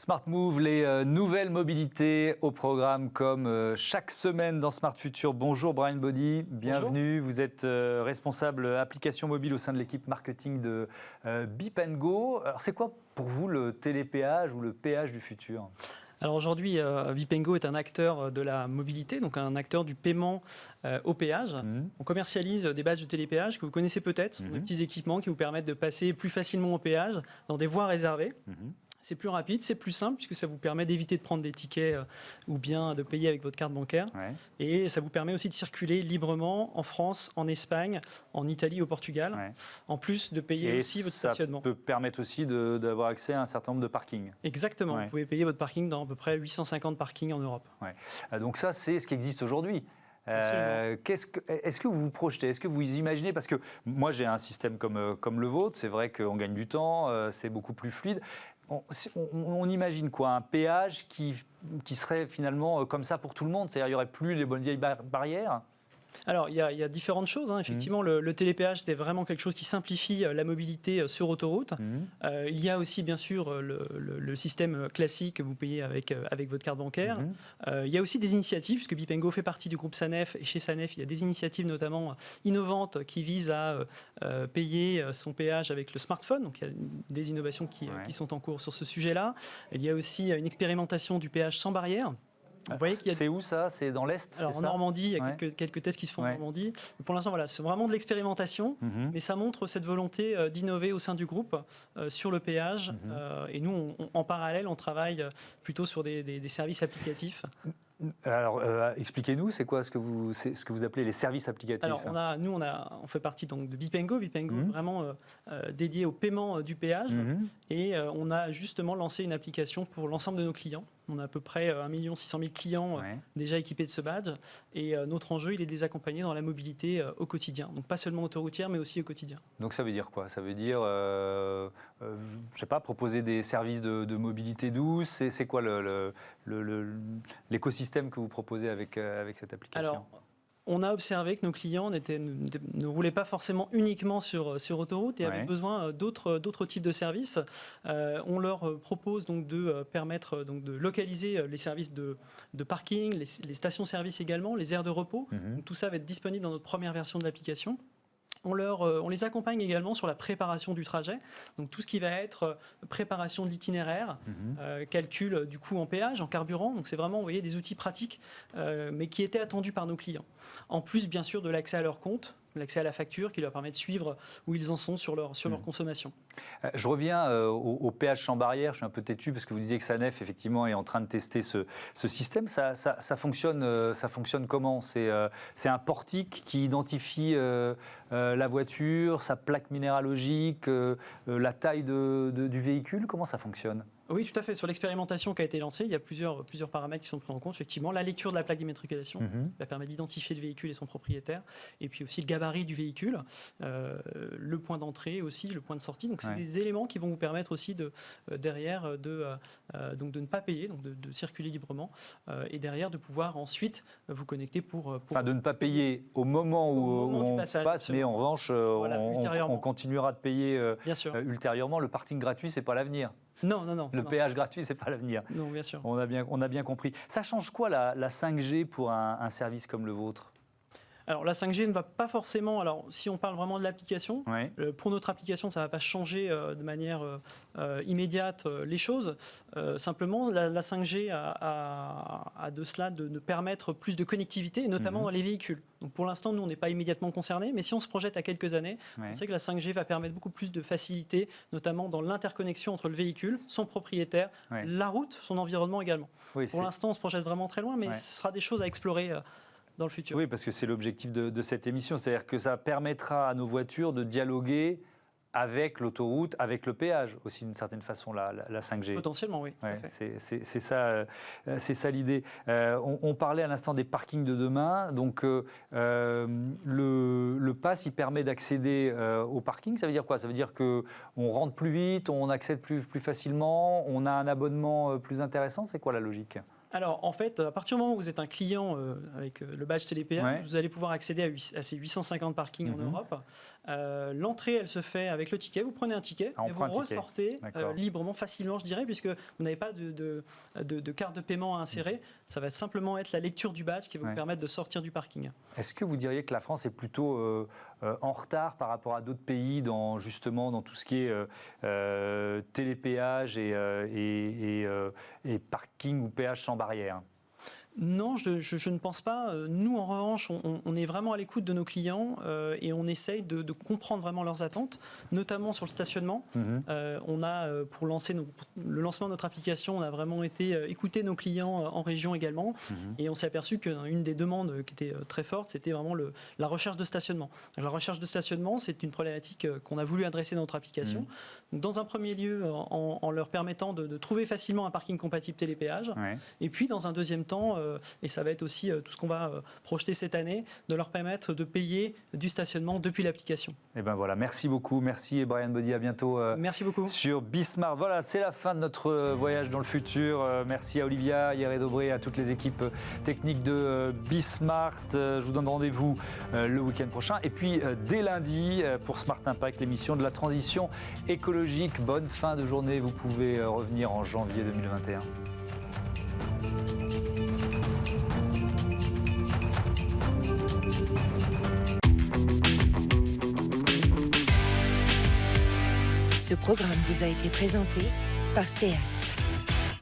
Smart Move, les nouvelles mobilités au programme comme chaque semaine dans Smart Future. Bonjour Brian Body, bienvenue. Bonjour. Vous êtes responsable application mobile au sein de l'équipe marketing de Beep & Go. Alors c'est quoi pour vous le télépéage ou le péage du futur ? Alors aujourd'hui, Beep & Go est un acteur de la mobilité, donc un acteur du paiement au péage. On commercialise des badges de télépéage que vous connaissez peut-être, des petits équipements qui vous permettent de passer plus facilement au péage dans des voies réservées. C'est plus rapide, c'est plus simple puisque ça vous permet d'éviter de prendre des tickets ou bien de payer avec votre carte bancaire. Et ça vous permet aussi de circuler librement en France, en Espagne, en Italie, au Portugal, en plus de payer aussi votre stationnement. Ça peut permettre aussi d'avoir accès à un certain nombre de parkings. Exactement, vous pouvez payer votre parking dans à peu près 850 parkings en Europe. Donc ça, c'est ce qui existe aujourd'hui. Est-ce que vous vous projetez, est-ce que vous imaginez, parce que moi j'ai un système comme le vôtre, c'est vrai qu'on gagne du temps, c'est beaucoup plus fluide. On imagine quoi? Un péage qui serait finalement comme ça pour tout le monde, c'est-à-dire qu'il n'y aurait plus les bonnes vieilles barrières? Alors, il y a différentes choses. Effectivement, le télépéage, c'est vraiment quelque chose qui simplifie la mobilité sur autoroute. Il y a aussi, bien sûr, le système classique que vous payez avec votre carte bancaire. Il y a aussi des initiatives, puisque Beep & Go fait partie du groupe Sanef. Et chez Sanef, il y a des initiatives notamment innovantes qui visent à payer son péage avec le smartphone. Donc, il y a des innovations qui sont en cours sur ce sujet-là. Il y a aussi une expérimentation du péage sans barrière. C'est où ça? C'est dans l'Est? Alors en Normandie, il y a quelques tests qui se font en Normandie. Pour l'instant, voilà, c'est vraiment de l'expérimentation, mais ça montre cette volonté d'innover au sein du groupe sur le péage. Et nous, en parallèle, on travaille plutôt sur des services applicatifs. Alors, expliquez-nous, c'est quoi ce que vous appelez les services applicatifs? Alors, on fait partie donc, de Beep & Go, vraiment dédié au paiement du péage. Et on a justement lancé une application pour l'ensemble de nos clients. On a à peu près 1 600 000 clients déjà équipés de ce badge. Et notre enjeu, il est de les accompagner dans la mobilité au quotidien. Donc, pas seulement autoroutière, mais aussi au quotidien. Donc, ça veut dire quoi? Ça veut dire, je sais pas, proposer des services de mobilité douce? C'est quoi l'écosystème que vous proposez avec cette application? Alors, on a observé que nos clients ne roulaient pas forcément uniquement sur autoroute et avaient besoin d'autres types de services. On leur propose donc de permettre de localiser les services de parking, les stations-service également, les aires de repos. Donc, tout ça va être disponible dans notre première version de l'application. On les accompagne également sur la préparation du trajet, donc tout ce qui va être préparation de l'itinéraire, calcul du coût en péage, en carburant. Donc c'est vraiment, vous voyez, des outils pratiques, mais qui étaient attendus par nos clients. En plus, bien sûr, de l'accès à leur compte, l'accès à la facture qui leur permet de suivre où ils en sont sur leur consommation. Je reviens au péage sans barrière. Je suis un peu têtu parce que vous disiez que Sanef effectivement est en train de tester ce système. Ça fonctionne comment? C'est un portique qui identifie la voiture, sa plaque minéralogique, la taille du véhicule. Comment ça fonctionne? Oui, tout à fait. Sur l'expérimentation qui a été lancée, il y a plusieurs paramètres qui sont pris en compte. Effectivement, la lecture de la plaque d'immatriculation va permettre d'identifier le véhicule et son propriétaire. Et puis aussi le gabarit du véhicule, le point d'entrée aussi, le point de sortie. Donc, c'est des éléments qui vont vous permettre aussi derrière de ne pas payer, donc de circuler librement. Et derrière, de pouvoir ensuite vous connecter pour... Enfin, de ne pas payer au moment où on passe, mais en revanche, on continuera de payer ultérieurement. Le parking gratuit, ce n'est pas l'avenir. Non. Le péage gratuit, ce n'est pas l'avenir. Non, bien sûr. On a bien compris. Ça change quoi la 5G pour un service comme le vôtre? Alors la 5G ne va pas forcément, alors si on parle vraiment de l'application, pour notre application ça ne va pas changer de manière immédiate les choses. Simplement la 5G a de cela de permettre plus de connectivité, et notamment dans les véhicules. Donc pour l'instant nous on n'est pas immédiatement concernés, mais si on se projette à quelques années, on sait que la 5G va permettre beaucoup plus de facilité, notamment dans l'interconnexion entre le véhicule, son propriétaire, la route, son environnement également. Pour l'instant on se projette vraiment très loin, mais ce sera des choses à explorer dans le futur. Oui, parce que c'est l'objectif de cette émission, c'est-à-dire que ça permettra à nos voitures de dialoguer avec l'autoroute, avec le péage aussi d'une certaine façon, la 5G. Potentiellement, oui. C'est ça l'idée. On parlait à l'instant des parkings de demain, donc le pass, il permet d'accéder au parking, ça veut dire quoi? Ça veut dire qu'on rentre plus vite, on accède plus facilement, on a un abonnement plus intéressant, c'est quoi la logique? Alors, en fait, à partir du moment où vous êtes un client avec le badge Télépéage, vous allez pouvoir accéder à ces 850 parkings en Europe. L'entrée, elle se fait avec le ticket. Vous prenez un ticket et vous ressortez librement, facilement, je dirais, puisque vous n'avez pas de carte de paiement à insérer. Ça va simplement être la lecture du badge qui va vous permettre de sortir du parking. Est-ce que vous diriez que la France est plutôt en retard par rapport à d'autres pays justement dans tout ce qui est télépéage et parking ou péage sans barrière? Non, je ne pense pas. Nous, en revanche, on est vraiment à l'écoute de nos clients et on essaye de comprendre vraiment leurs attentes, notamment sur le stationnement. On a, pour le lancement de notre application, on a vraiment écouter nos clients en région également. Et on s'est aperçu qu'une des demandes qui était très forte, c'était vraiment la recherche de stationnement. La recherche de stationnement, c'est une problématique qu'on a voulu adresser dans notre application. Dans un premier lieu, en leur permettant de trouver facilement un parking compatible télépéage. Et puis, dans un deuxième temps, et ça va être aussi tout ce qu'on va projeter cette année, de leur permettre de payer du stationnement depuis l'application. Et ben voilà, merci beaucoup, merci Brian Body, à bientôt. Merci beaucoup. Sur BeSmart. Voilà, c'est la fin de notre voyage dans le futur. Merci à Olivia, Yeré Dobré, à toutes les équipes techniques de BeSmart. Je vous donne rendez-vous le week-end prochain. Et puis dès lundi pour Smart Impact, l'émission de la transition écologique. Bonne fin de journée. Vous pouvez revenir en janvier 2021. Ce programme vous a été présenté par SEAT.